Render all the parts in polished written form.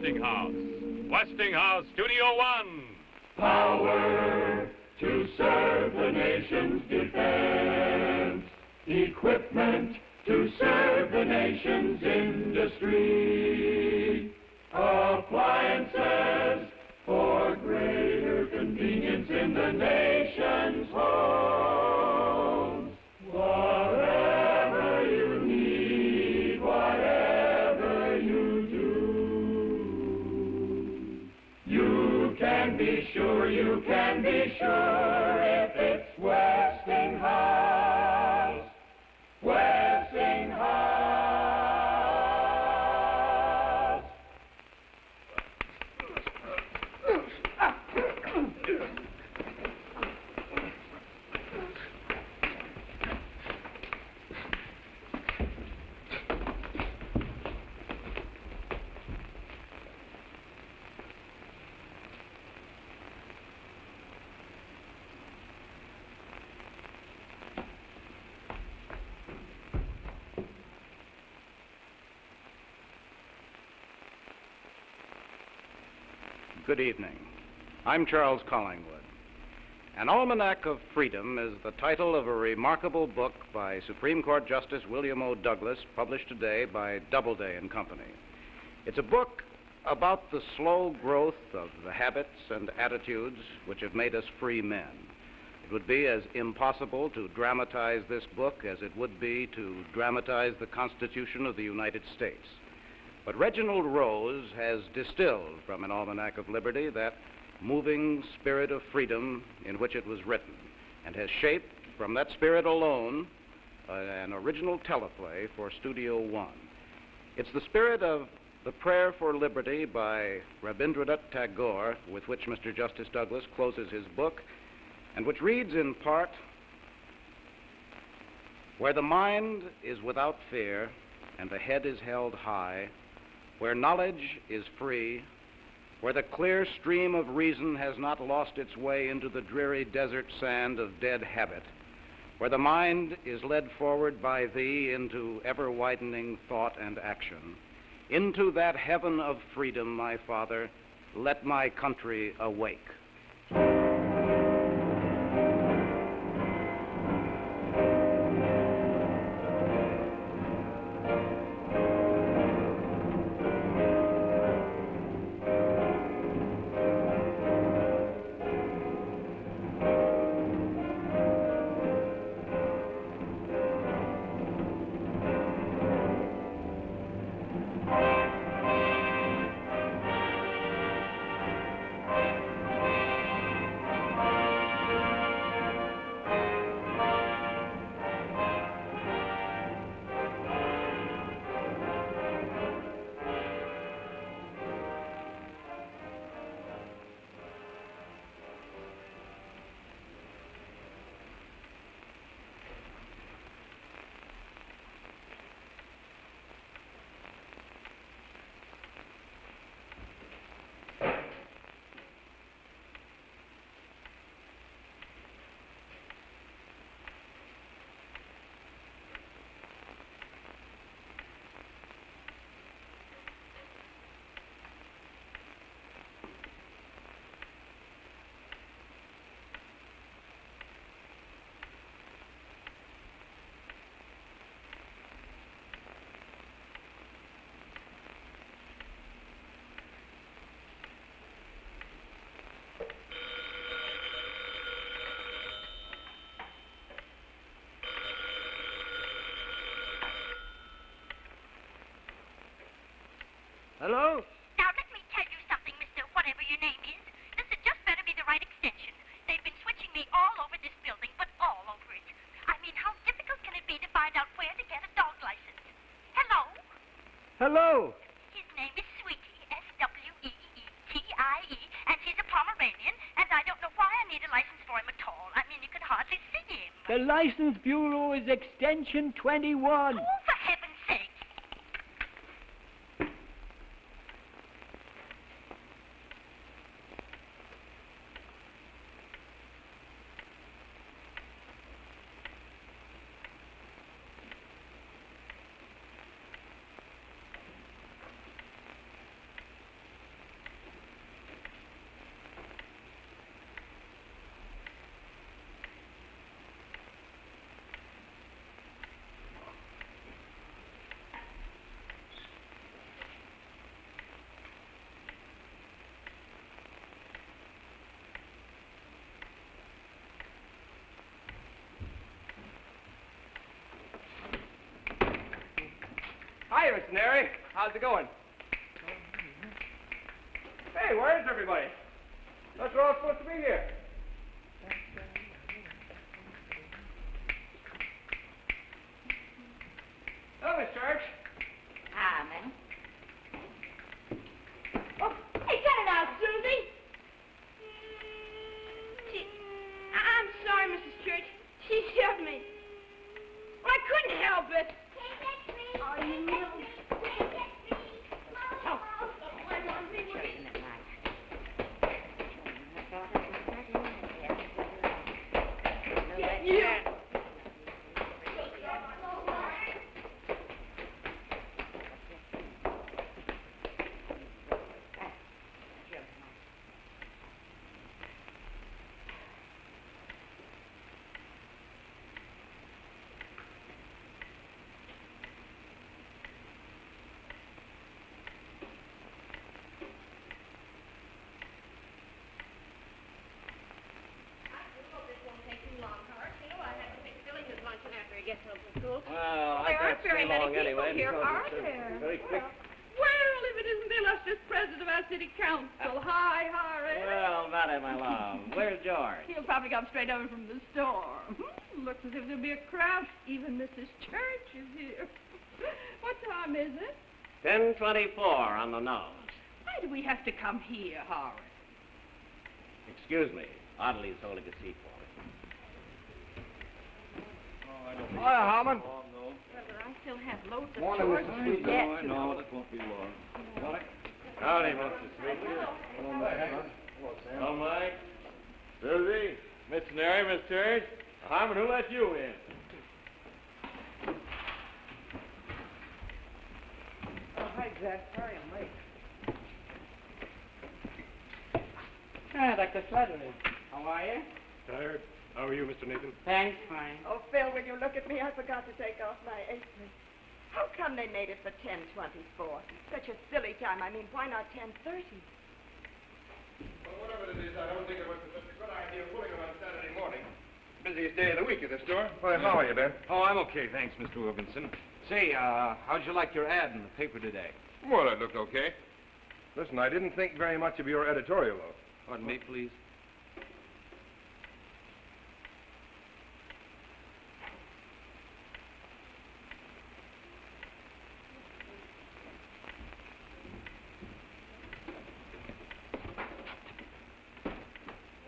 Westinghouse. Westinghouse, Studio One. Power to serve the nation's defense. Equipment to serve the nation's industry. Appliances for greater convenience in the nation's homes. Whatever you need, whatever you do, you can be sure if it's Westinghouse. Westinghouse. Good evening. I'm Charles Collingwood. An Almanac of Freedom is the title of a remarkable book by Supreme Court Justice William O. Douglas, published today by Doubleday and Company. It's a book about the slow growth of the habits and attitudes which have made us free men. It would be as impossible to dramatize this book as it would be to dramatize the Constitution of the United States. But Reginald Rose has distilled from an Almanac of Liberty that moving spirit of freedom in which it was written, and has shaped from that spirit alone an original teleplay for Studio One. It's the spirit of The Prayer for Liberty by Rabindranath Tagore, with which Mr. Justice Douglas closes his book, and which reads in part, "Where the mind is without fear and the head is held high, where knowledge is free, where the clear stream of reason has not lost its way into the dreary desert sand of dead habit, where the mind is led forward by thee into ever-widening thought and action, into that heaven of freedom, my Father, let my country awake." Hello? Now, let me tell you something, Mr. Whatever your name is. This had just better be the right extension. They've been switching me all over this building, but all over it. I mean, how difficult can it be to find out where to get a dog license? Hello? Hello? His name is Sweetie, S-W-E-E-T-I-E, and he's a Pomeranian, and I don't know why I need a license for him at all. I mean, you could hardly see him. The License Bureau is extension 21. Oh, for heaven's sake. Hi, Mr. Neri. How's it going? Hey, where's everybody? Thought you're all supposed to be here. Hello, Miss Church. Carmen. Oh, hey, cut it out, Susie. I'm sorry, Mrs. Church. She shoved me. Well, I couldn't help it. Oh, you know. You. Well, there aren't very many people here, are there? Very quick. Well, if it isn't the illustrious president of our city council. Hi, Horace. Well, Madam, my love. Where's George? He'll probably come straight over from the store. Looks as if there'll be a crowd. Even Mrs. Church is here. What time is it? 10:24 on the nose. Why do we have to come here, Horace? Excuse me. Audley's holding a seat for me. Hi, Harmon. Brother, I still have loads of Morning, chores Mrs. to Sweet. get. I know, that won't be long. Morning. Howdy, Mr. Sweet. Hello, Mike. Susie. Miss Neri, Miss Church. Harmon, who let you in? Oh, hi, Jack. Sorry I'm late. Dr. Slattery. How are you? Tired? How are you, Mr. Nathan? Thanks, fine. Oh, Phil, will you look at me? I forgot to take off my apron. How come they made it for 10:24? Such a silly time. I mean, why not 10:30? Well, whatever it is, I don't think it was such a good idea pulling it on Saturday morning. Busiest day of the week at the store. Well, how are you, Ben? Oh, I'm okay, thanks, Mr. Wilkinson. Say, how'd you like your ad in the paper today? Well, it looked okay. Listen, I didn't think very much of your editorial, though. Pardon me, please.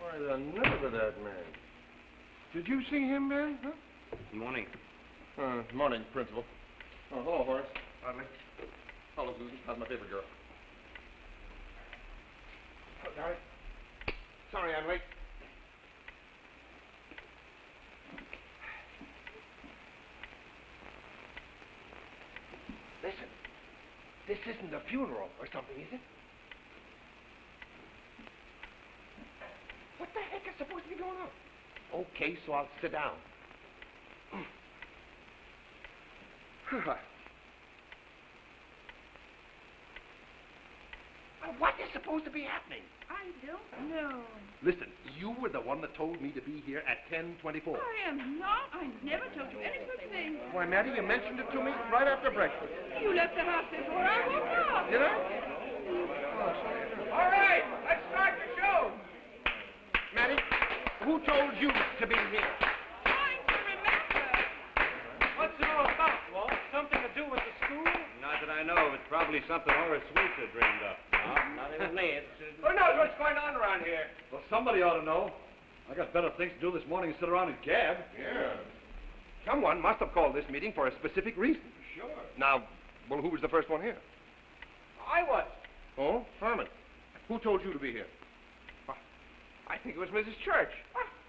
Why, the nerve of that man. Did you see him, Ben? Huh? Good morning. Morning, Principal. Oh, hello, Horace. Audley. Hello, Susan. How's my paper girl? Oh, sorry. Sorry, I'm late. Listen, this isn't a funeral or something, is it? What the heck is supposed to be going on? Okay, so I'll sit down. What is supposed to be happening? I don't know. Listen, you were the one that told me to be here at 10:24. I am not. I never told you any such thing. Why, Maddie, you mentioned it to me right after breakfast. You left the house before I woke up. Did I? All right, let's start the show. Maddie, who told you to be here? Trying to remember. What's it all about, Walt? Something to do with the school? Not that I know. It's probably something Horace Sweetser dreamed up. Not even me. Who knows what's going on around here? Well, somebody ought to know. I got better things to do this morning than sit around and gab. Yeah. Someone must have called this meeting for a specific reason. Sure. Now, well, who was the first one here? I was. Oh, Harmon. Who told you to be here? I think it was Mrs. Church.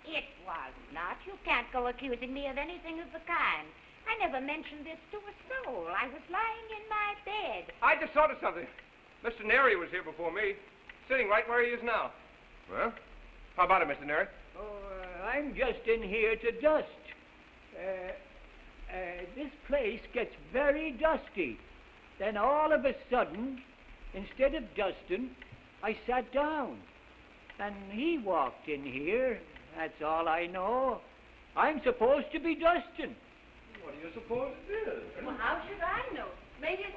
It was not. You can't go accusing me of anything of the kind. I never mentioned this to a soul. I was lying in my bed. I just thought of something. Mr. Neri was here before me, sitting right where he is now. Well, how about it, Mr. Neri? Oh, I'm just in here to dust. This place gets very dusty. Then all of a sudden, instead of dusting, I sat down. And he walked in here. That's all I know. I'm supposed to be dusting. What do you suppose it is? Well, how should I know? Maybe it's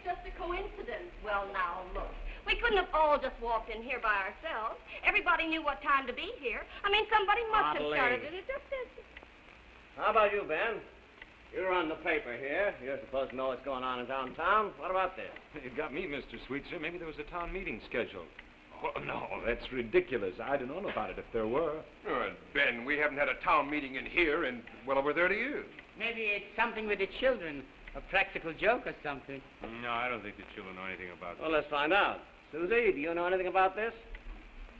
couldn't have all just walked in here by ourselves. Everybody knew what time to be here. I mean, somebody must have started it. It just is. How about you, Ben? You run the paper here. You're supposed to know what's going on in downtown. What about this? You got me, Mr. Sweetser. Maybe there was a town meeting scheduled. Oh, no, that's ridiculous. I'd have known about it if there were. Oh, Ben, we haven't had a town meeting in here in well over 30 years. Maybe it's something with the children. A practical joke or something. No, I don't think the children know anything about Well, let's find out. Susie, do you know anything about this?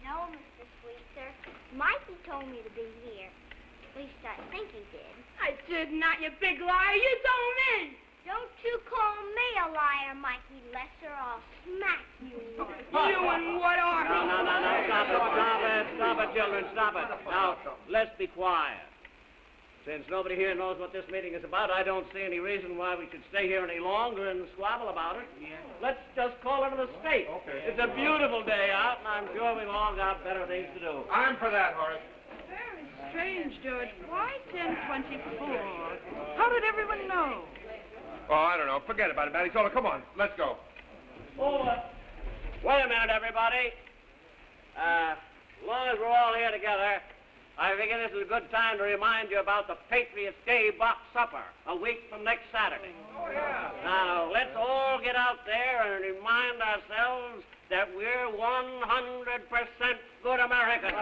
No, Mr. Sweetser. Mikey told me to be here. At least I think he did. I did not, you big liar. You told me. Don't you call me a liar, Mikey Lesser. I'll smack you. You and what are No, stop it, children, stop it. Now, let's be quiet. Since nobody here knows what this meeting is about, I don't see any reason why we should stay here any longer and squabble about it. Yeah. Let's just call it a mistake. Okay. It's a beautiful day out, and I'm sure we've all got better things to do. I'm for that, Horace. Very strange, George. Why 10:24? How did everyone know? Oh, I don't know. Forget about it, Matty. So, come on. Let's go. Wait a minute, everybody. As long as we're all here together, I figure this is a good time to remind you about the Patriots' Day Box Supper a week from next Saturday. Oh, yeah. Now, let's all get out there and remind ourselves that we're 100% good Americans.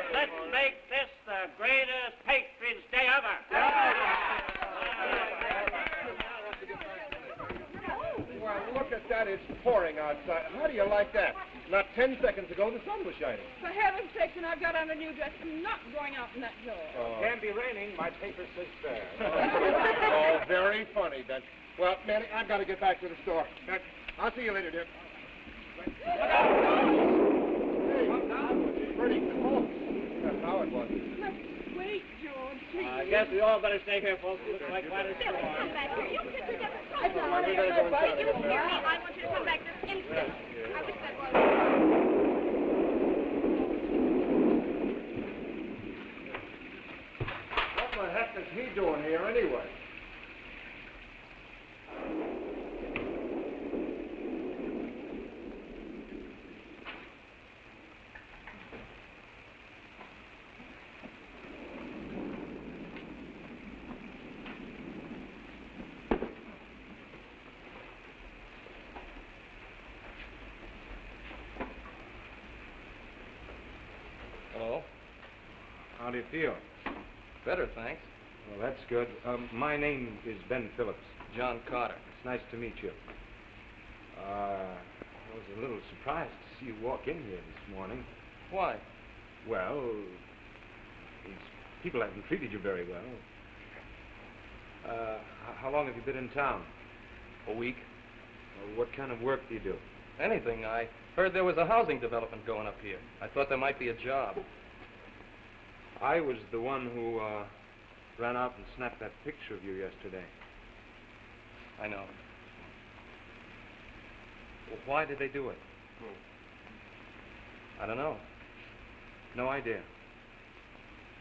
Let's make this the greatest Patriots' Day ever. Well, look at that. It's pouring outside. How do you like that? Not 10 seconds ago, the sun was shining. For heaven's sakes, and I've got on a new dress. I'm not going out in that door. Can't be raining. My paper says fair. Oh, very funny, Ben. Well, Manny, I've got to get back to the store. I'll see you later, dear. Hey, pretty close. That's how it was. Wait, George, please. I guess we all better stay here, folks. It looks like quite a storm. Come back here. You kids are just I just want to hear my buddy. You hear me? I want you to come back this instant. I wish that was. What the heck is he doing here anyway? How do you feel? Better, thanks. Well, that's good. My name is Ben Phillips. John Carter. It's nice to meet you. I was a little surprised to see you walk in here this morning. Why? Well, these people haven't treated you very well. How long have you been in town? A week. Well, what kind of work do you do? Anything. I heard there was a housing development going up here. I thought there might be a job. I was the one who ran out and snapped that picture of you yesterday. I know. Well, why did they do it? I don't know. No idea.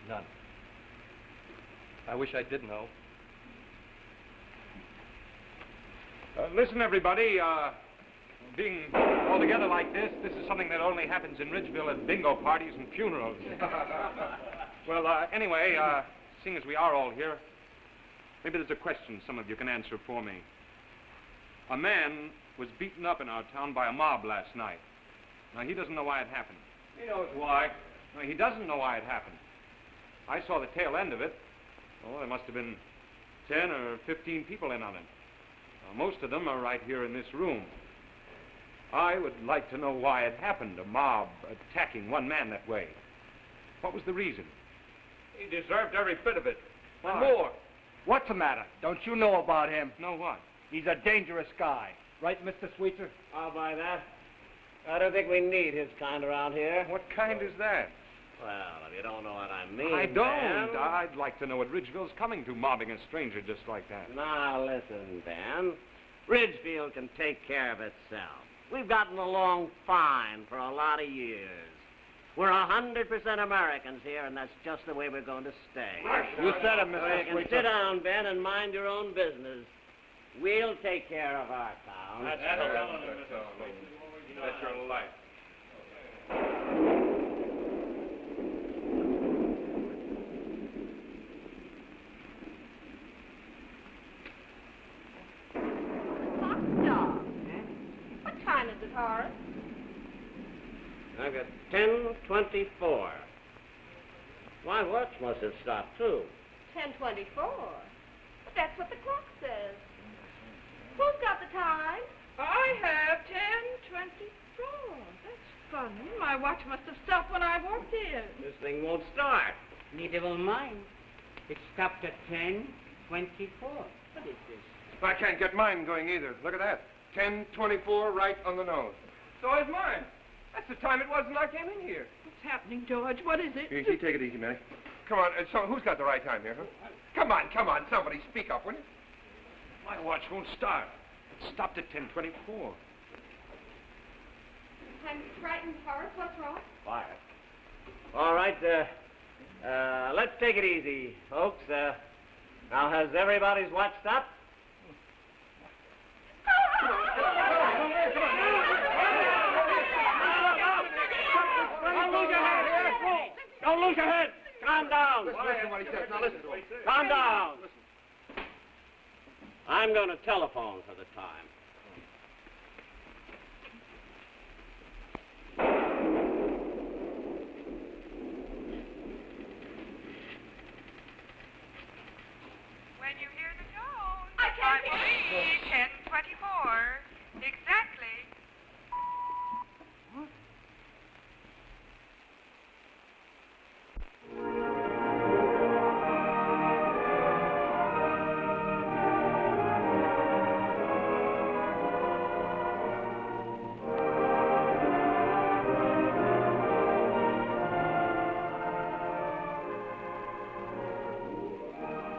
None. I wish I did know. Listen, everybody. Being all together like this is something that only happens in Ridgeville at bingo parties and funerals. Well, anyway, seeing as we are all here, maybe there's a question some of you can answer for me. A man was beaten up in our town by a mob last night. Now, he doesn't know why it happened. He knows why. No, he doesn't know why it happened. I saw the tail end of it. Oh, there must have been 10 or 15 people in on it. Most of them are right here in this room. I would like to know why it happened, a mob attacking one man that way. What was the reason? He deserved every bit of it. And Why? more. What's the matter? Don't you know about him? Know what? He's a dangerous guy. Right, Mr. Sweetser? I'll buy that. I don't think we need his kind around here. What kind is that? Well, if you don't know what I mean, I don't. Ben. I'd like to know what Ridgeville's coming to, mobbing a stranger just like that. Now, listen, Ben. Ridgefield can take care of itself. We've gotten along fine for a lot of years. We're 100% Americans here, and that's just the way we're going to stay. You said it, So Mr. you can Sweetser. sit down, Ben, and mind your own business. We'll take care of our town. That's That's your life. What time is it, Horace? I got 10:24. My watch must have stopped, too. 10:24. But that's what the clock says. Who's got the time? I have 10:24. That's funny. My watch must have stopped when I walked in. This thing won't start. Neither will mine. It stopped at 10:24. What is this? I can't get mine going either. Look at that. 10:24 right on the nose. So is mine. That's the time it was when I came in here. What's happening, George? What is it? Easy, take it easy, Mary. Come on, so who's got the right time here, huh? Come on, somebody speak up, will you? My watch won't start. It stopped at 10:24. I'm frightened, Horace. What's wrong? Quiet. All right, let's take it easy, folks. Now, has everybody's watch stopped? Don't lose your head. Calm down. Listen to what he says. Now listen to him. Calm down. I'm going to telephone for the time. When you hear the tone, I can't will be 10:24. Exactly.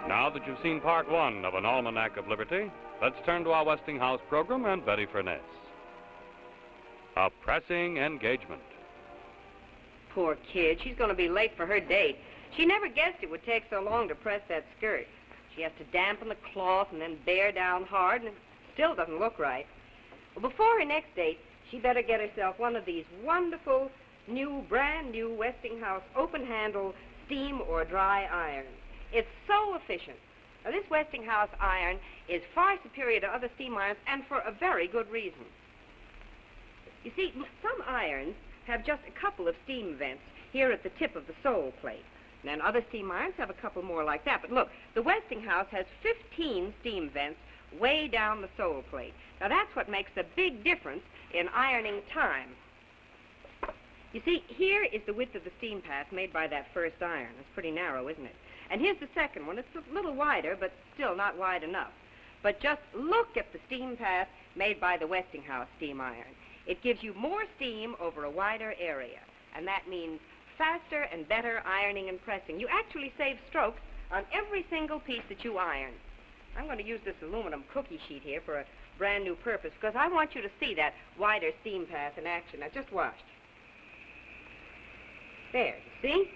Now that you've seen part one of An Almanac of Liberty, let's turn to our Westinghouse program and Betty Furness. A pressing engagement. Poor kid. She's going to be late for her date. She never guessed it would take so long to press that skirt. She has to dampen the cloth and then bear down hard, and it still doesn't look right. Well, before her next date, she better get herself one of these wonderful, brand new Westinghouse open-handle steam or dry irons. It's so efficient. Now, this Westinghouse iron is far superior to other steam irons, and for a very good reason. You see, some irons have just a couple of steam vents here at the tip of the sole plate. And then other steam irons have a couple more like that. But look, the Westinghouse has 15 steam vents way down the sole plate. Now, that's what makes a big difference in ironing time. You see, here is the width of the steam path made by that first iron. It's pretty narrow, isn't it? And here's the second one. It's a little wider, but still not wide enough. But just look at the steam path made by the Westinghouse steam iron. It gives you more steam over a wider area, and that means faster and better ironing and pressing. You actually save strokes on every single piece that you iron. I'm going to use this aluminum cookie sheet here for a brand new purpose, because I want you to see that wider steam path in action. Now, just watch. There, you see?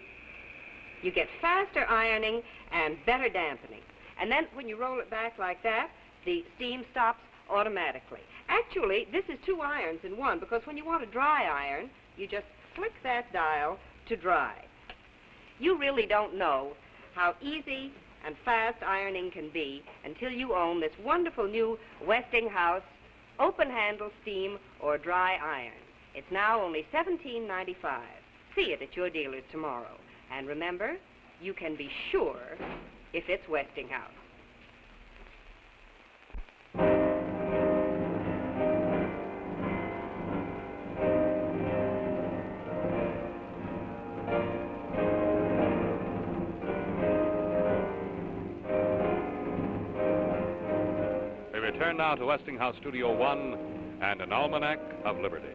You get faster ironing and better dampening. And then when you roll it back like that, the steam stops automatically. Actually, this is two irons in one, because when you want to dry iron, you just flick that dial to dry. You really don't know how easy and fast ironing can be until you own this wonderful new Westinghouse open-handle steam or dry iron. It's now only $17.95. See it at your dealers tomorrow. And remember, you can be sure if it's Westinghouse. We return now to Westinghouse Studio One and An Almanac of Liberty.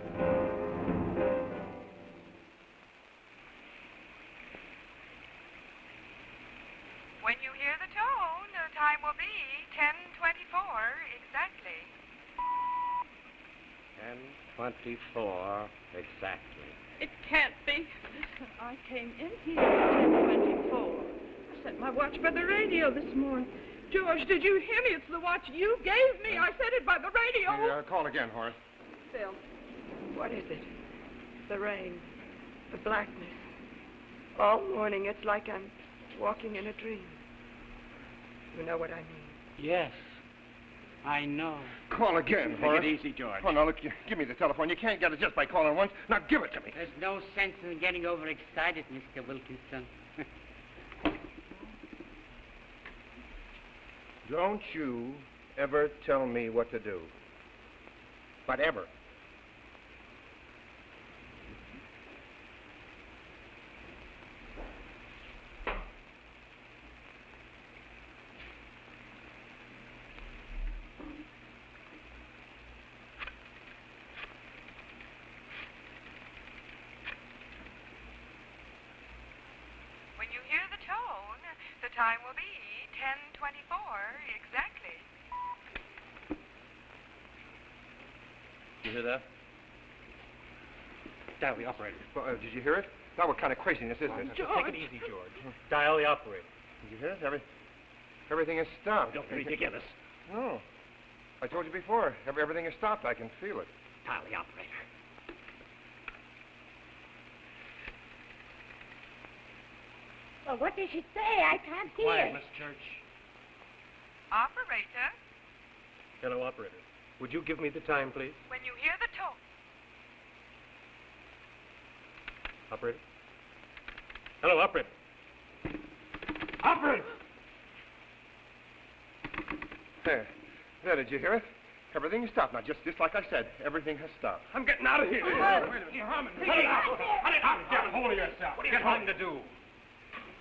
When you hear the tone, the time will be 10:24 exactly. 10:24 exactly. It can't be. Listen, I came in here at 10:24. I set my watch by the radio this morning. George, did you hear me? It's the watch you gave me. I set it by the radio. Call again, Horace. Phil, What is it? The rain, the blackness. All morning, it's like I'm walking in a dream. You know what I mean? Yes, I know. Call again, Take Horace. it easy, George. Oh, no, look, give me the telephone. You can't get it just by calling once. Now, give it to me. There's no sense in getting overexcited, Mr. Wilkinson. Don't you ever tell me what to do. But ever. When you hear the tone, the time will be 10:24 exactly. You hear that? Dial the operator. Well, did you hear it? Now, what kind of craziness is this? Take it easy, George. Dial the operator. Did you hear it? Everything is stopped. Don't be ridiculous. No. I told you before. Everything is stopped. I can feel it. Dial the operator. Well, what did she say? I can't hear. Quiet, Miss Church. Operator, Hello, operator. Would you give me the time, please? when you hear the tone. Operator? Hello, operator. Operator! There, did you hear it? Everything is stopped. Now, just like I said, everything has stopped. I'm getting out of here. Wait a minute. You're humming. Cut it out. Cut it out. Get a hold of yourself. What are you trying to do?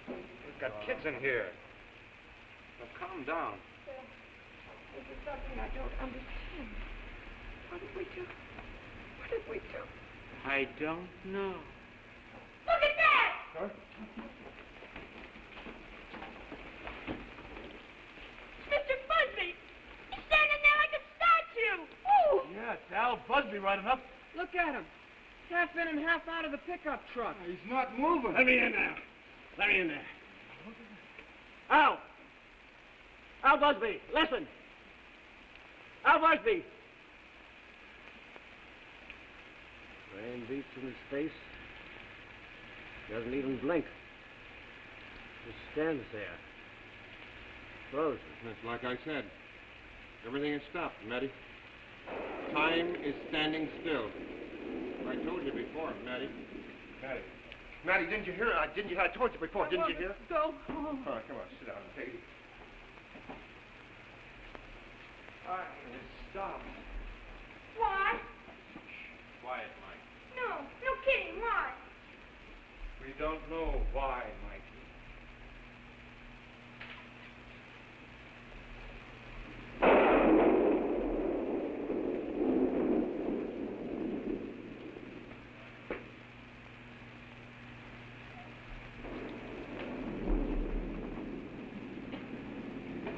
We've got kids in here. Now, calm down. This is something I don't understand. What did we do? What did we do? I don't know. Look at that! Huh? Mr. Busby! He's standing there like a statue! Ooh! Yeah, it's Al Busby right enough. Look at him. Half in and half out of the pickup truck. He's not moving. Let me in there. Let me in there. Al! Al Busby, listen! Al Busby! Rain beats in his face. Doesn't even blink. Just stands there. Frozen. That's like I said. Everything is stopped, Matty. Time is standing still. I told you before, Matty. Matty, didn't you hear it? I told you before, didn't you hear? Go home. All right, come on, sit down and take it. Time is stopped. Why? Quiet, Mike. No kidding, why? We don't know why, Mikey.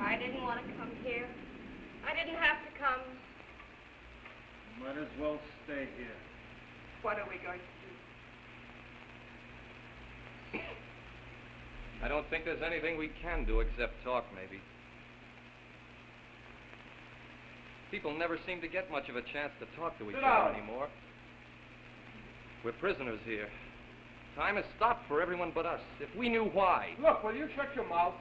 I didn't want to come here. I didn't have to come. Might as well stay here. What are we going to do? I don't think there's anything we can do except talk, maybe. People never seem to get much of a chance to talk to each other anymore. We're prisoners here. Time has stopped for everyone but us. If we knew why. Look, will you shut your mouth?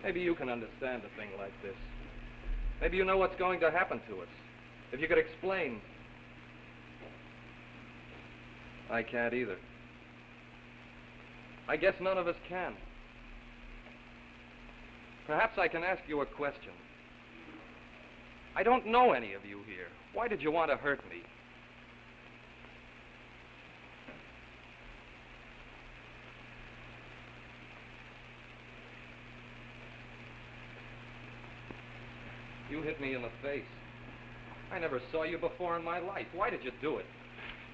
Maybe you can understand a thing like this. Maybe you know what's going to happen to us. If you could explain. I can't either. I guess none of us can. Perhaps I can ask you a question. I don't know any of you here. Why did you want to hurt me? You hit me in the face. I never saw you before in my life. Why did you do it?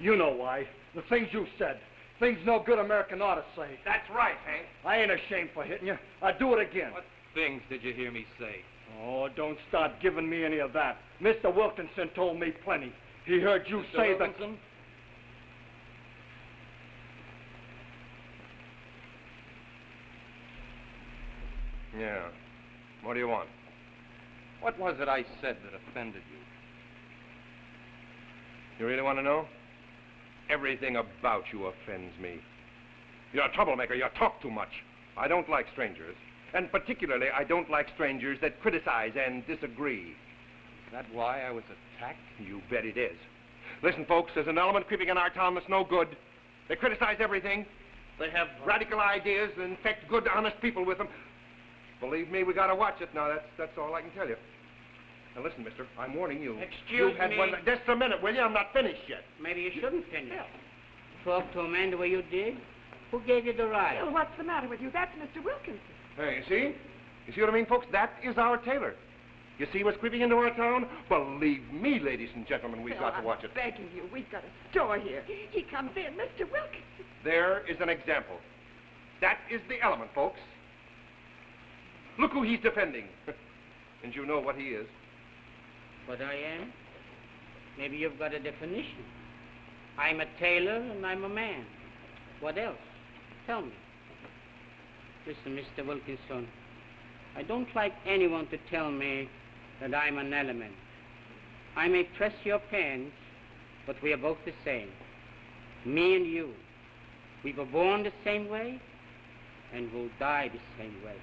You know why. The things you said. Things no good American ought to say. That's right, Hank. I ain't ashamed for hitting you. I'd do it again. What things did you hear me say? Oh, don't start giving me any of that. Mr. Wilkinson told me plenty. He heard you Mr. say Wilkinson? Yeah. What do you want? What was it I said that offended you? You really want to know? Everything about you offends me. You're a troublemaker. You talk too much. I don't like strangers. And particularly, I don't like strangers that criticize and disagree. Is that why I was attacked? You bet it is. Listen, folks, there's an element creeping in our town that's no good. They criticize everything. They have radical ideas and infect good, honest people with them. Believe me, we gotta watch it now. That's all I can tell you. Now listen, mister, I'm warning you. Excuse me. Just a minute, will you? I'm not finished yet. Maybe you shouldn't finish. Talk to a man the way you did. Who gave you the right? Bill, what's the matter with you? That's Mr. Wilkinson. Hey, you see? You see what I mean, folks? That is our tailor. You see what's creeping into our town? Believe me, ladies and gentlemen, we've got to watch it. I'm begging you. We've got a store here. He comes in, Mr. Wilkinson. There is an example. That is the element, folks. Look who he's defending. And you know what he is. What I am? Maybe you've got a definition. I'm a tailor and I'm a man. What else? Tell me. Listen, Mr. Wilkinson, I don't like anyone to tell me that I'm an element. I may press your pants, but we are both the same. Me and you. We were born the same way, and we'll die the same way.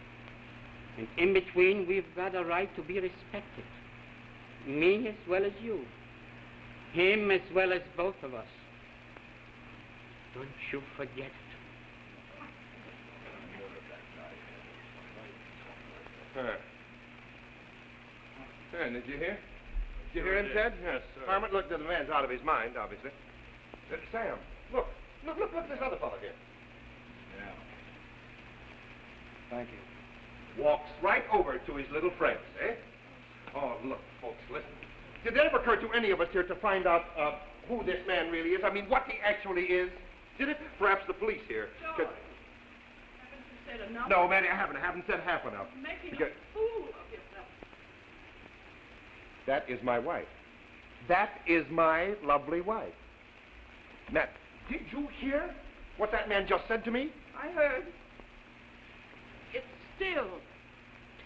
And in between, we've got a right to be respected. Me as well as you. Him as well as both of us. Don't you forget it. Did you hear? Did you hear him, Ted? Yes, sir. Harmon, look, the man's out of his mind, obviously. Sam, look at this other fellow here. Yeah. Thank you. Walks right over to his little friends, eh? Oh, look, folks, listen. Did it ever occur to any of us here to find out who this man really is? I mean, what he actually is? Did it? Perhaps the police here could... Haven't you said enough? No, Manny, I haven't said half enough. Making a fool of yourself. That is my wife. That is my lovely wife. Matt, did you hear what that man just said to me? I heard. It's still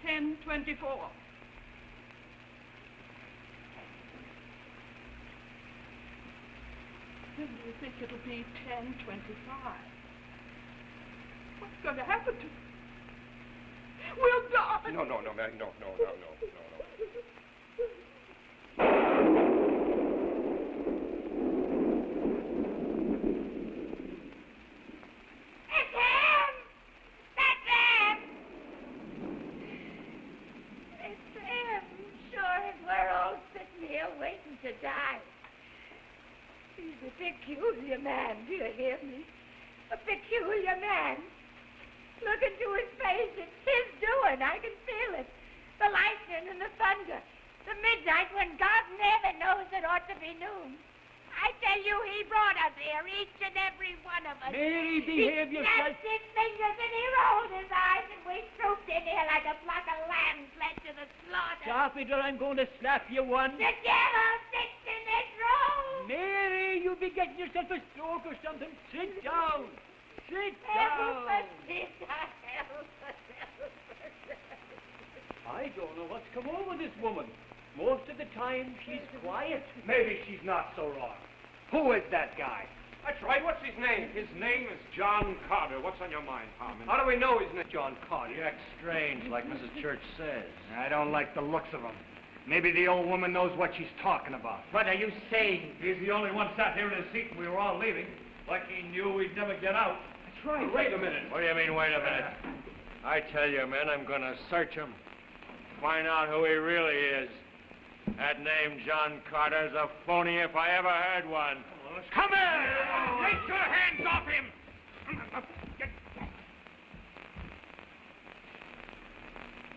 10:24. When do you think it'll be 10:25? What's going to happen to me? We'll die. No, Matt, no. To die. He's a peculiar man, do you hear me? A peculiar man. Look into his face. It's his doing. I can feel it. The lightning and the thunder. The midnight when God in heaven knows it ought to be noon. I tell you, he brought us here, each and every one of us. Mary, behave yourself. He snapped his fingers and he rolled his eyes, and we trooped in here like a flock of lambs led to the slaughter. Stop it, or I'm going to slap you one. The devil sits in his robe. Mary, you'll be getting yourself a stroke or something. Sit down. Sit down. I don't know what's come over this woman. Most of the time, she's quiet. Maybe she's not so wrong. Who is that guy? That's right. What's his name? His name is John Carter. What's on your mind, Harmon? How do we know his name? John Carter. You act strange, like Mrs. Church says. I don't like the looks of him. Maybe the old woman knows what she's talking about. What are you saying? He's the only one sat here in his seat and we were all leaving. Like he knew we'd never get out. That's right. Wait a minute. What do you mean, wait a minute? I tell you, men, I'm going to search him. Find out who he really is. That name, John Carter's a phony if I ever heard one. Come here! Take your hands off him!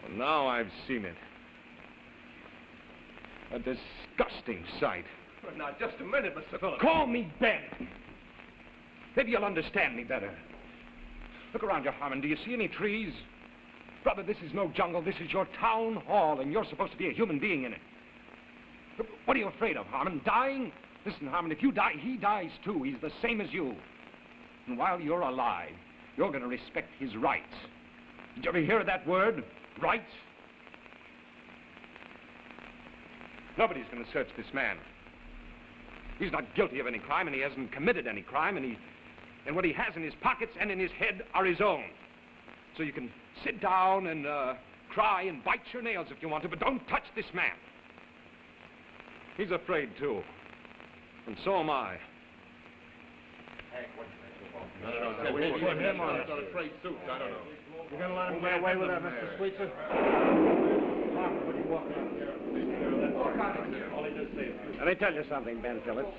Well, now I've seen it. A disgusting sight. Well, now, just a minute, Mr. Phillips. Call me Ben. Maybe you'll understand me better. Look around you, Harmon. Do you see any trees? Brother, this is no jungle. This is your town hall, and you're supposed to be a human being in it. What are you afraid of, Harmon? Dying? Listen, Harmon, if you die, he dies too. He's the same as you. And while you're alive, you're going to respect his rights. Did you ever hear that word? Rights? Nobody's going to search this man. He's not guilty of any crime, and he hasn't committed any crime, and what he has in his pockets and in his head are his own. So you can sit down and cry and bite your nails if you want to, but don't touch this man. He's afraid, too. And so am I. No, put him on. He's got a trade suit. I don't know. You're going to let him get away with that, Mr. Sweetser? Let me tell you something, Ben Phillips.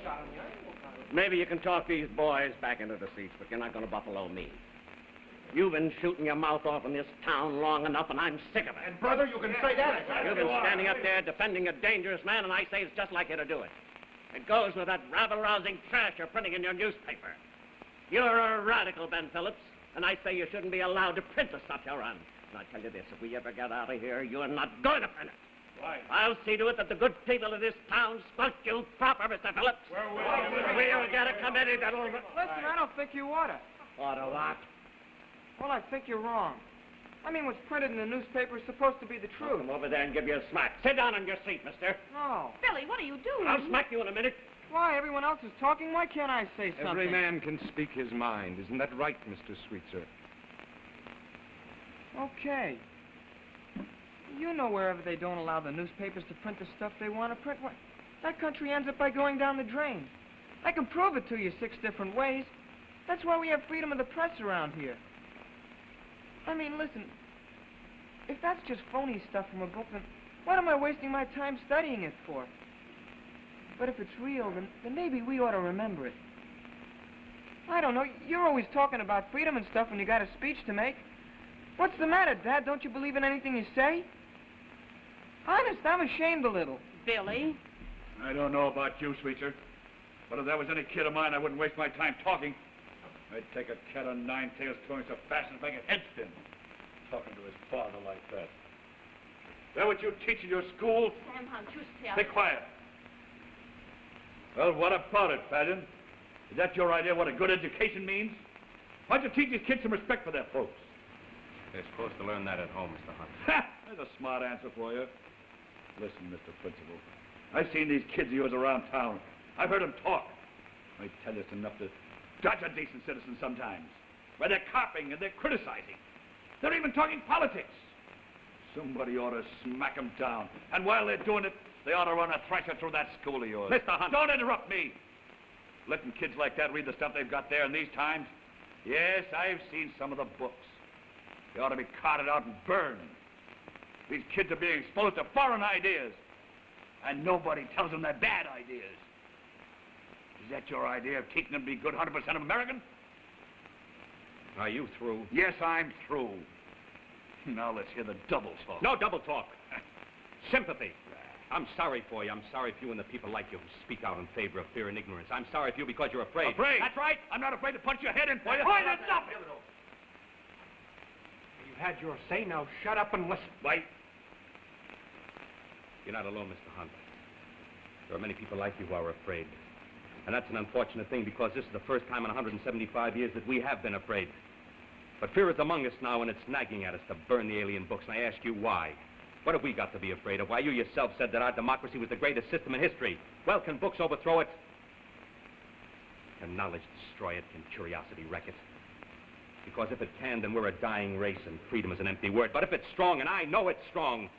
Maybe you can talk these boys back into the seats, but you're not going to buffalo me. You've been shooting your mouth off in this town long enough, and I'm sick of it. And, brother, you can say that. You've been standing up there defending a dangerous man, and I say it's just like you to do it. It goes with that rabble-rousing trash you're printing in your newspaper. You're a radical, Ben Phillips, and I say you shouldn't be allowed to print the stuff you run. And I tell you this, if we ever get out of here, you're not going to print it. Why? I'll see to it that the good people of this town squelch you proper, Mr. Phillips. We'll get a committee that'll... Listen, I don't think you ought to. Ought to what? Well, I think you're wrong. I mean, what's printed in the newspaper is supposed to be the truth. Come over there and give you a smack. Sit down on your seat, mister. No. Billy, what are you doing? I'll smack you in a minute. Why? Everyone else is talking. Why can't I say something? Every man can speak his mind. Isn't that right, Mr. Sweetser? Okay. You know wherever they don't allow the newspapers to print the stuff they want to print, that country ends up by going down the drain. I can prove it to you 6 different ways. That's why we have freedom of the press around here. I mean, listen, if that's just phony stuff from a book, then what am I wasting my time studying it for? But if it's real, then maybe we ought to remember it. I don't know, you're always talking about freedom and stuff when you got a speech to make. What's the matter, Dad? Don't you believe in anything you say? Honest, I'm ashamed a little. Billy? I don't know about you, Sweetser, but if that was any kid of mine, I wouldn't waste my time talking. I'd take a cat on 9 tails throwing so fast as make a head spin. Talking to his father like that. Is that what you teach in your school? Stay quiet. Well, what about it, Fallon? Is that your idea what a good education means? Why don't you teach these kids some respect for their folks? They're supposed to learn that at home, Mr. Hunt. Ha! There's a smart answer for you. Listen, Mr. Principal. I've seen these kids of yours around town. I've heard them talk. I tell you, it's enough to judge a decent citizen sometimes. Where they're copying and they're criticizing. They're even talking politics. Somebody ought to smack them down. And while they're doing it, they ought to run a thresher through that school of yours. Mr. Hunt! Don't interrupt me. Letting kids like that read the stuff they've got there in these times? Yes, I've seen some of the books. They ought to be carted out and burned. These kids are being exposed to foreign ideas. And nobody tells them they're bad ideas. Is that your idea of teaching them to be good 100% American? Are you through? Yes, I'm through. Now let's hear the double talk. No double talk. Sympathy. I'm sorry for you. I'm sorry for you and the people like you who speak out in favor of fear and ignorance. I'm sorry for you because you're afraid. Afraid? That's right. I'm not afraid to punch your head in for you. Boy, that's nothing. You've had your say. Now shut up and listen. Wait. You're not alone, Mr. Hunt. There are many people like you who are afraid. And that's an unfortunate thing because this is the first time in 175 years that we have been afraid. But fear is among us now and it's nagging at us to burn the alien books. And I ask you why. What have we got to be afraid of? Why, you yourself said that our democracy was the greatest system in history. Well, can books overthrow it? Can knowledge destroy it? Can curiosity wreck it? Because if it can, then we're a dying race and freedom is an empty word. But if it's strong, and I know it's strong,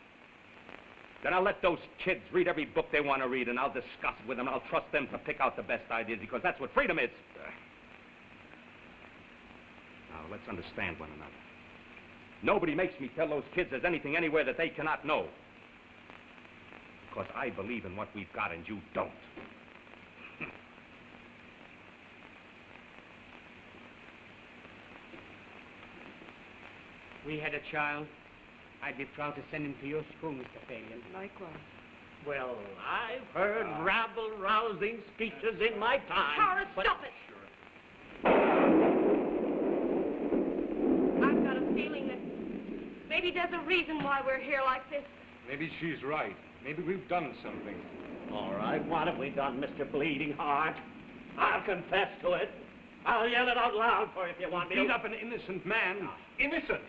then I'll let those kids read every book they want to read, and I'll discuss it with them, and I'll trust them to pick out the best ideas, because that's what freedom is. Now, let's understand one another. Nobody makes me tell those kids there's anything anywhere that they cannot know. Because I believe in what we've got, and you don't. We had a child. I'd be proud to send him to your school, Mr. Falion. Likewise. Well, I've heard rabble-rousing speeches in my time. Horace, stop it! I've got a feeling that maybe there's a reason why we're here like this. Maybe she's right. Maybe we've done something. All right, what have we done, Mr. Bleeding Heart? I'll confess to it. I'll yell it out loud for you if you want me to. Beat up an innocent man. Innocent?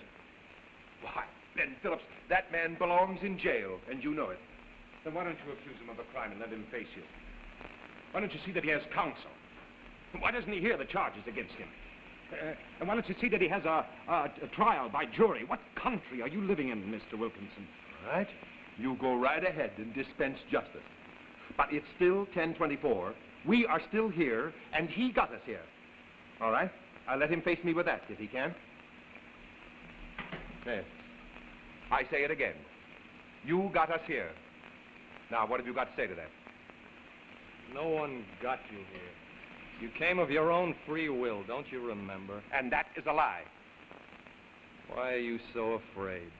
Why, Ben Phillips, that man belongs in jail, and you know it. Then why don't you accuse him of a crime and let him face you? Why don't you see that he has counsel? Why doesn't he hear the charges against him? And why don't you see that he has a trial by jury? What country are you living in, Mr. Wilkinson? All right. You go right ahead and dispense justice. But it's still 10:24. We are still here, and he got us here. All right? I'll let him face me with that, if he can. Yes. I say it again. You got us here. Now, what have you got to say to that? No one got you here. You came of your own free will, don't you remember? And that is a lie. Why are you so afraid?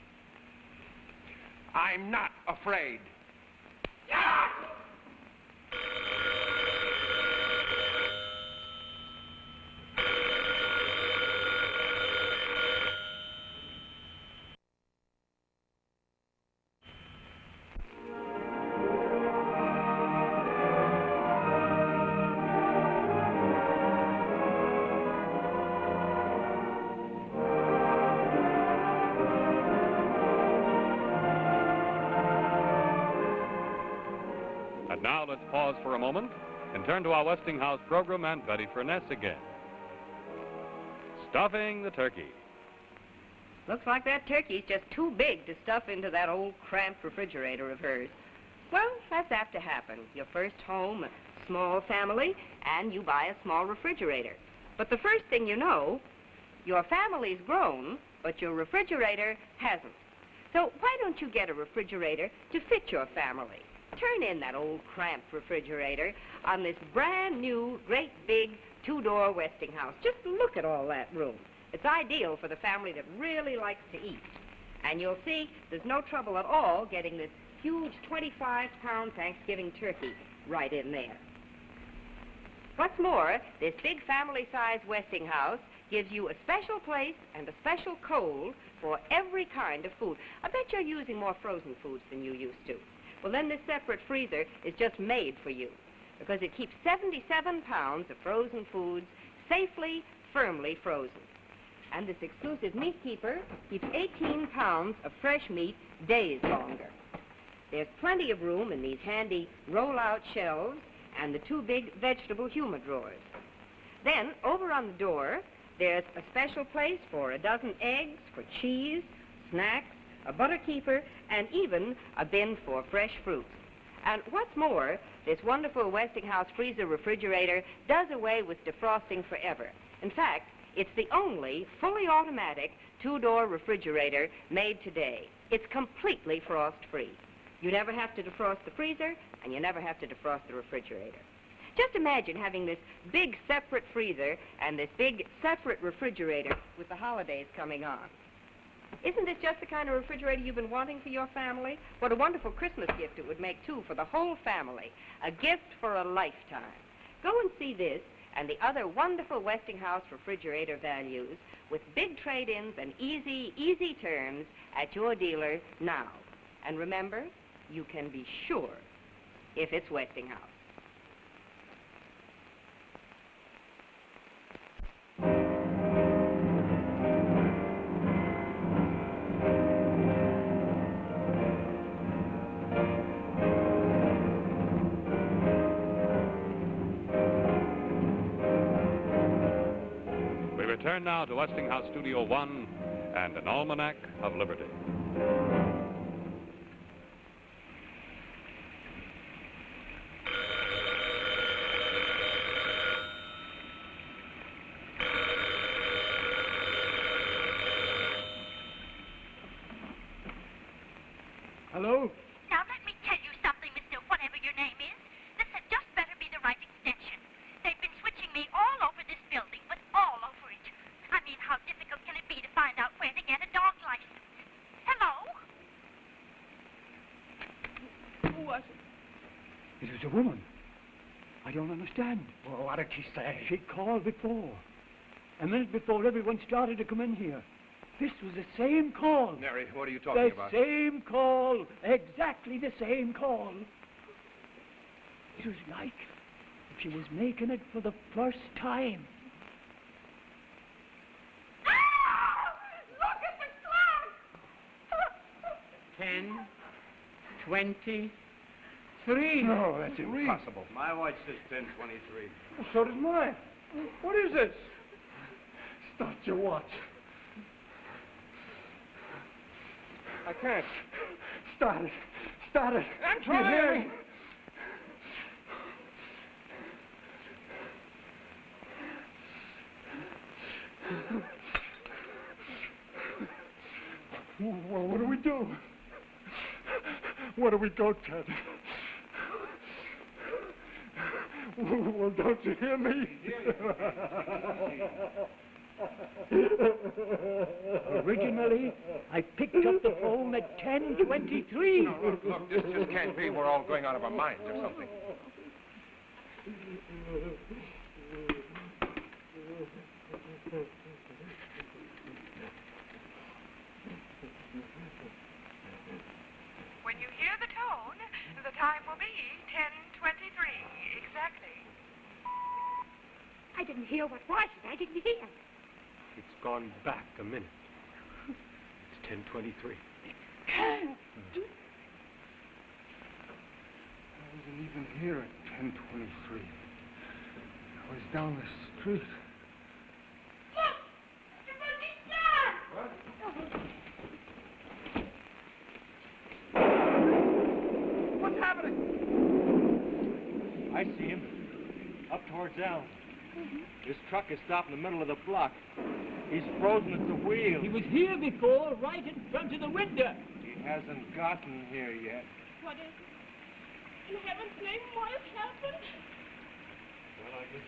I'm not afraid. And now let's pause for a moment and turn to our Westinghouse program and Betty Furness again. Stuffing the turkey. Looks like that turkey's just too big to stuff into that old cramped refrigerator of hers. Well, that's apt to happen. Your first home, a small family, and you buy a small refrigerator. But the first thing you know, your family's grown, but your refrigerator hasn't. So why don't you get a refrigerator to fit your family? Turn in that old cramped refrigerator on this brand new, great big two-door Westinghouse. Just look at all that room. It's ideal for the family that really likes to eat. And you'll see there's no trouble at all getting this huge 25-pound Thanksgiving turkey right in there. What's more, this big family-sized Westinghouse gives you a special place and a special cold for every kind of food. I bet you're using more frozen foods than you used to. Well, then this separate freezer is just made for you because it keeps 77 pounds of frozen foods safely, firmly frozen. And this exclusive meat keeper keeps 18 pounds of fresh meat days longer. There's plenty of room in these handy roll-out shelves and the two big vegetable humor drawers. Then, over on the door, there's a special place for a dozen eggs, for cheese, snacks, a butter keeper, and even a bin for fresh fruit. And what's more, this wonderful Westinghouse freezer refrigerator does away with defrosting forever. In fact, it's the only fully automatic two-door refrigerator made today. It's completely frost-free. You never have to defrost the freezer, and you never have to defrost the refrigerator. Just imagine having this big separate freezer and this big separate refrigerator with the holidays coming on. Isn't this just the kind of refrigerator you've been wanting for your family? What a wonderful Christmas gift it would make, too, for the whole family. A gift for a lifetime. Go and see this and the other wonderful Westinghouse refrigerator values with big trade-ins and easy terms at your dealer now. And remember, you can be sure if it's Westinghouse. Return now to Westinghouse Studio One and an Almanac of Liberty. Hello? Now let me tell you something, Mr. Whatever your name is. This had just better be the right extension. They've been switching me all over this building, but all over it. I mean, how difficult can it be to find out where to get a dog license? Hello? Who was it? It was a woman. I don't understand. Well, what did she say? She called before. A minute before everyone started to come in here. This was the same call. Mary, what are you talking about? The same call. Exactly the same call. It was like if she was making it for the first time. Look at the clock! 10, 20, 3. No, that's impossible. My watch says 10:23. Well, so does mine. What is this? Start your watch. I can't. Start it. Start it. I'm trying. Well, what do we do? Where do we go, Ted? Well, don't you hear me? Originally, I picked up the phone at 10:23. No, look, this just can't be. We're all going out of our minds or something. When you hear the tone, the time will be 10:23 exactly. I didn't hear. What was it? I didn't hear. It's gone back a minute. It's 10:23. I wasn't even here at 10:23. I was down the street. Look! It's a star! What? What's happening? I see him. Up towards Elm. This truck is stopped in the middle of the block. He's frozen at the wheel. He was here before, right in front of the window. He hasn't gotten here yet. What is it? In heaven's name, what has happened? Well, I guess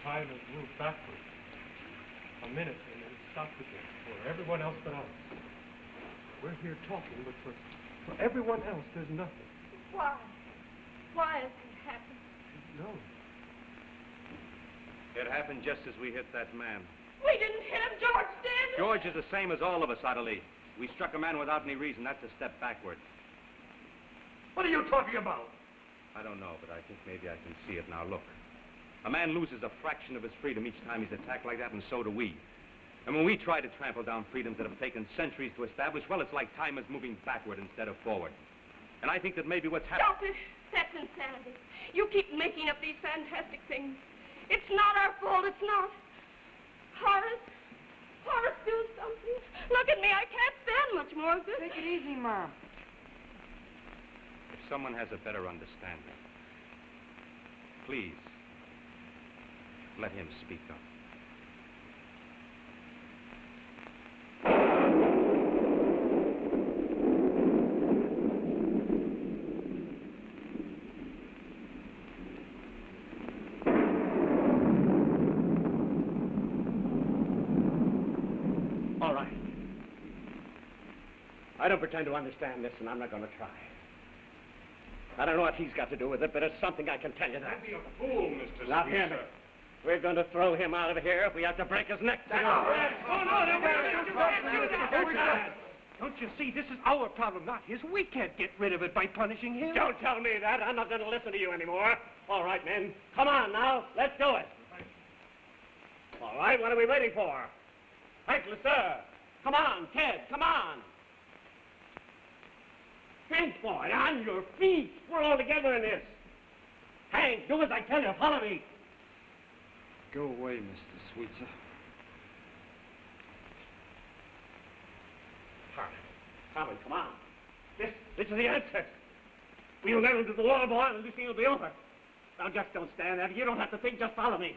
time has moved backward. A minute and then stopped again for everyone else but us. We're here talking, but for everyone else, there's nothing. Why? Why has it happened? No. It happened just as we hit that man. We didn't hit him, George did. George is the same as all of us, Adelie. We struck a man without any reason. That's a step backward. What are you talking about? I don't know, but I think maybe I can see it now. Look. A man loses a fraction of his freedom each time he's attacked like that, and so do we. And when we try to trample down freedoms that have taken centuries to establish, well, it's like time is moving backward instead of forward. And I think that maybe what's happening... Stop it. That's insanity. You keep making up these fantastic things. It's not our fault. It's not. Horace, do something. Look at me. I can't stand much more of this. Take it easy, Mom. If someone has a better understanding, please, let him speak up. I don't pretend to understand this, and I'm not going to try. I don't know what he's got to do with it, but it's something I can tell you that. Don't be a fool, Mr. Now, hear me. We're going to throw him out of here if we have to break his neck. Don't you see, this is our problem, not his. We can't get rid of it by punishing him. Don't tell me that. I'm not going to listen to you anymore. All right, men. Come on now. Let's do it. All right, what are we waiting for? Hank, sir. Come on, Ted. Come on. Hank, boy, on your feet. We're all together in this. Hank, do as I tell you. Follow me. Go away, Mr. Sweetser. Tommy, come on. This is the answer. We'll let him to the law, boy, and this thing will be over. Now, just don't stand there. You don't have to think. Just follow me.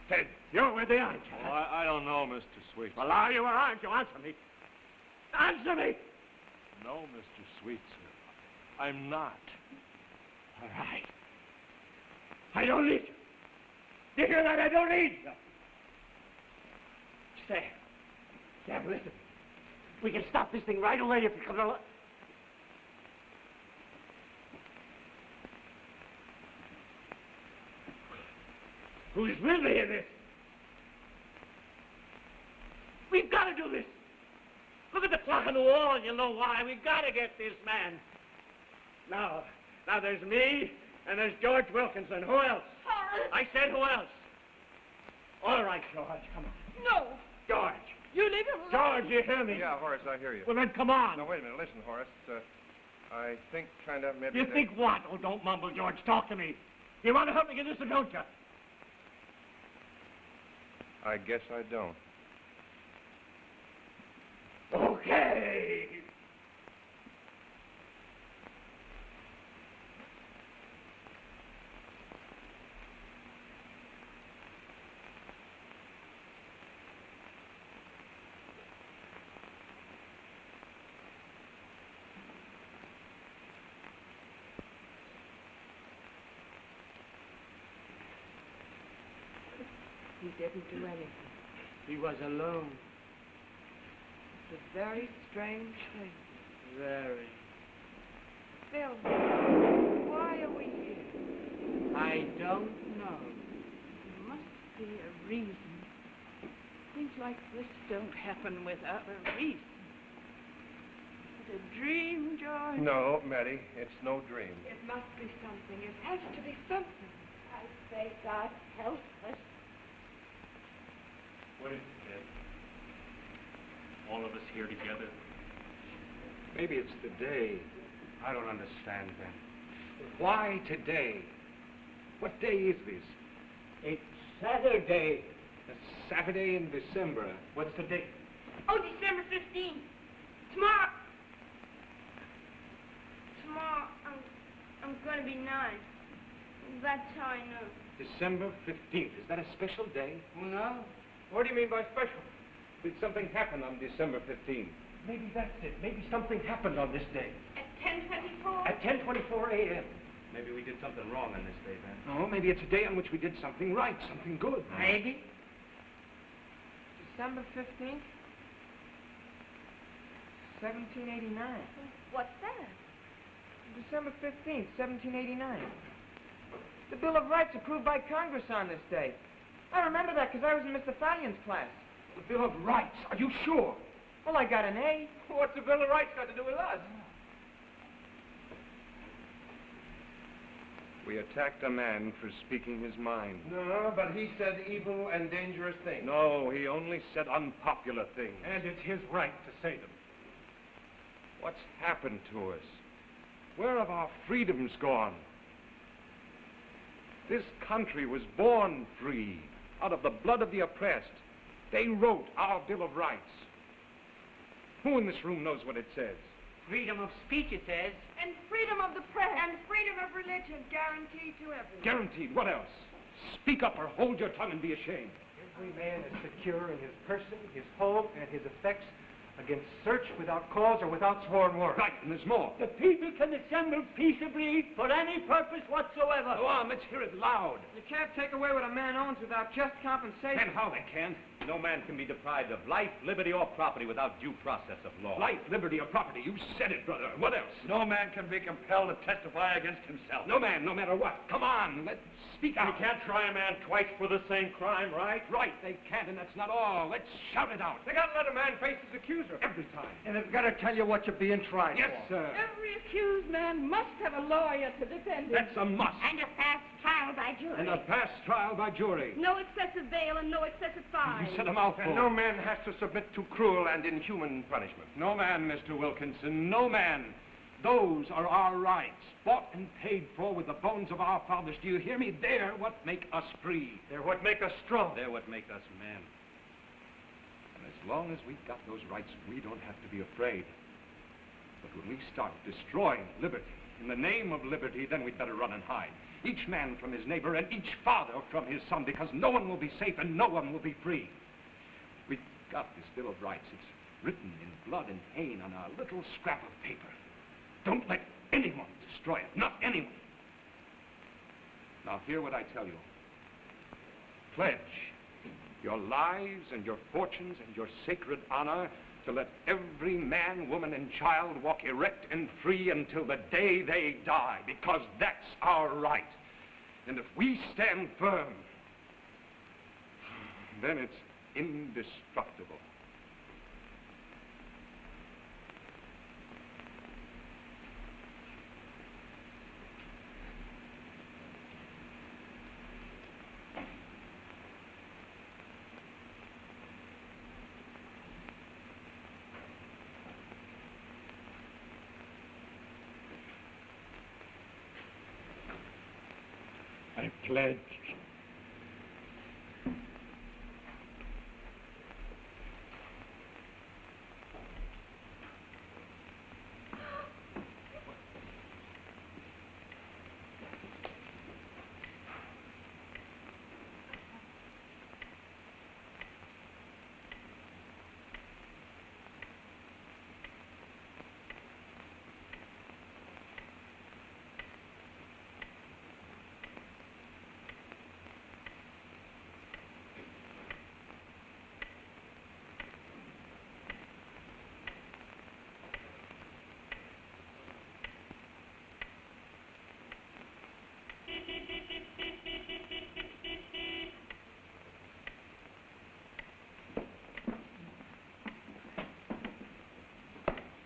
Ted, you're with the aren't you? Oh, I don't know, Mr. Sweetser. Well, are you or aren't you? Answer me. Answer me. No, Mr. Sweetser. I'm not. All right. I don't need you. Do you hear that? I don't need you. Say, Dad, listen. We can stop this thing right away if you come along. Who's with me in this? We've got to do this. Look at the clock on the wall and you'll know why. We've got to get this man. Now there's me and there's George Wilkinson. Who else? I said who else? All right, George, come on. No. George, You leave him alone. George, you hear me? Yeah, Horace, I hear you. Well, then come on. Now, wait a minute. Listen, Horace. I think kind of maybe... You think what? Oh, don't mumble, George. Talk to me. You want to help me get this, or don't you? I guess I don't. Okay. He didn't do anything. He was alone. It's a very strange thing. Very. Phil, why are we here? I don't know. There must be a reason. Things like this don't happen without a reason. Is it a dream, George? No, Maddie, it's no dream. It must be something. It has to be something. I say, God help us. What is it, Ted? All of us here together? Maybe it's the day. I don't understand, Ben. Why today? What day is this? It's Saturday. A Saturday in December. What's the date? Oh, December 15th. Tomorrow. Tomorrow, I'm going to be 9. That's how I know. December 15th. Is that a special day? No. What do you mean by special? Did something happen on December 15th? Maybe that's it. Maybe something happened on this day. At 10:24? At 10:24 a.m. Maybe we did something wrong on this day, Ben. No, maybe it's a day on which we did something right, something good. Maybe. December 15th, 1789. What's that? December 15th, 1789. The Bill of Rights approved by Congress on this day. I remember that because I was in Mr. Fallion's class. The Bill of Rights? Are you sure? Well, I got an A. What's the Bill of Rights got to do with us? We attacked a man for speaking his mind. No, but he said evil and dangerous things. No, he only said unpopular things. And it's his right to say them. What's happened to us? Where have our freedoms gone? This country was born free, out of the blood of the oppressed. They wrote our Bill of Rights. Who in this room knows what it says? Freedom of speech, it says. And freedom of the press. And freedom of religion guaranteed to everyone. Guaranteed. What else? Speak up or hold your tongue and be ashamed. Every man is secure in his person, his home, and his effects against search without cause or without sworn word. Right, and there's more. The people can assemble peaceably for any purpose whatsoever. Go on, let's hear it loud. You can't take away what a man owns without just compensation. And how they can. No man can be deprived of life, liberty, or property without due process of law. Life, liberty, or property. You said it, brother. What else? No man can be compelled to testify against himself. No man, no matter what. Come on, let's speak out. You can't try a man twice for the same crime, right? Right, they can't, and that's not all. Let's shout it out. They gotta let a man face his accuser. Every time. And they've gotta tell you what you're being tried Yes, for. sir. Every accused man must have a lawyer to defend him. That's a must. And a fast trial by jury. And a fast trial by jury. No excessive bail and no excessive fine. You said a mouthful. And no man has to submit to cruel and inhuman punishment. No man, Mr. Wilkinson, no man. Those are our rights, bought and paid for with the bones of our fathers. Do you hear me? They're what make us free. They're what make us strong. They're what make us men. And as long as we've got those rights, we don't have to be afraid. But when we start destroying liberty, in the name of liberty, then we'd better run and hide. Each man from his neighbor and each father from his son, because no one will be safe and no one will be free. We've got this Bill of Rights. It's written in blood and pain on a little scrap of paper. Don't let anyone destroy it, not anyone. Now hear what I tell you. Pledge your lives and your fortunes and your sacred honor to let every man, woman, and child walk erect and free until the day they die, because that's our right. And if we stand firm, then it's indestructible. Pledged.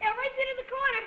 Everybody sit in the corner.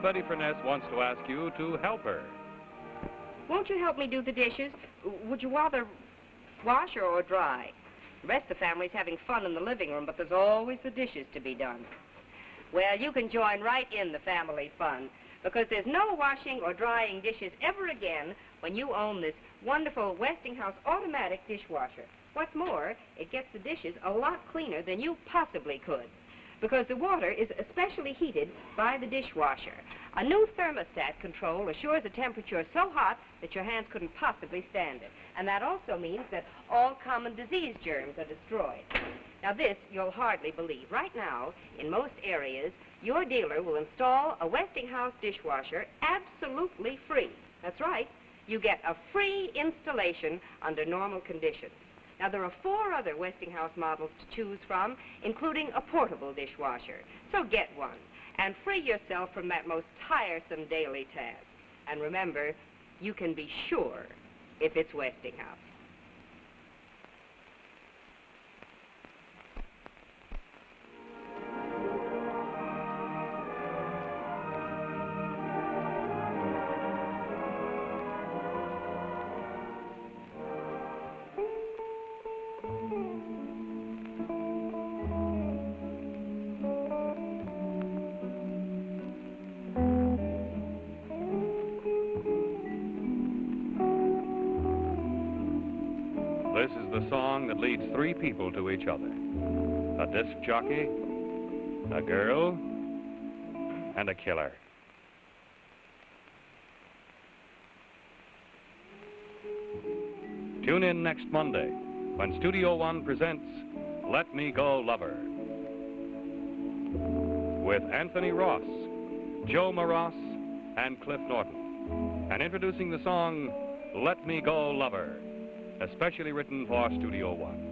Betty Furness wants to ask you to help her. Won't you help me do the dishes? Would you rather wash or dry? The rest of the family's having fun in the living room, but there's always the dishes to be done. Well, you can join right in the family fun, because there's no washing or drying dishes ever again when you own this wonderful Westinghouse automatic dishwasher. What's more, it gets the dishes a lot cleaner than you possibly could, because the water is especially heated by the dishwasher. A new thermostat control assures a temperature so hot that your hands couldn't possibly stand it. And that also means that all common disease germs are destroyed. Now this, you'll hardly believe. Right now, in most areas, your dealer will install a Westinghouse dishwasher absolutely free. That's right. You get a free installation under normal conditions. Now, there are 4 other Westinghouse models to choose from, including a portable dishwasher. So get one and free yourself from that most tiresome daily task. And remember, you can be sure if it's Westinghouse. This is the song that leads 3 people to each other. A disc jockey, a girl, and a killer. Tune in next Monday when Studio One presents Let Me Go Lover with Anthony Ross, Joe Maross, and Cliff Norton. And introducing the song Let Me Go Lover, especially written for Studio One.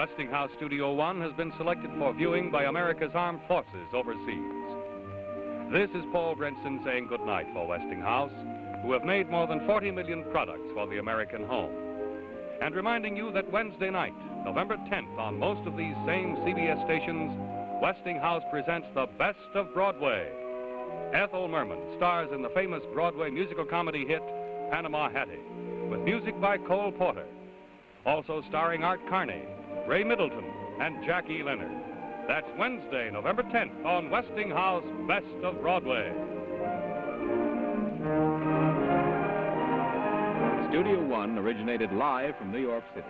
Westinghouse Studio One has been selected for viewing by America's armed forces overseas. This is Paul Brenson saying goodnight for Westinghouse, who have made more than 40 million products for the American home. And reminding you that Wednesday night, November 10th, on most of these same CBS stations, Westinghouse presents the best of Broadway. Ethel Merman stars in the famous Broadway musical comedy hit, Panama Hattie, with music by Cole Porter. Also starring Art Carney, Ray Middleton, and Jackie Leonard. That's Wednesday, November 10th on Westinghouse Best of Broadway. Studio One originated live from New York City.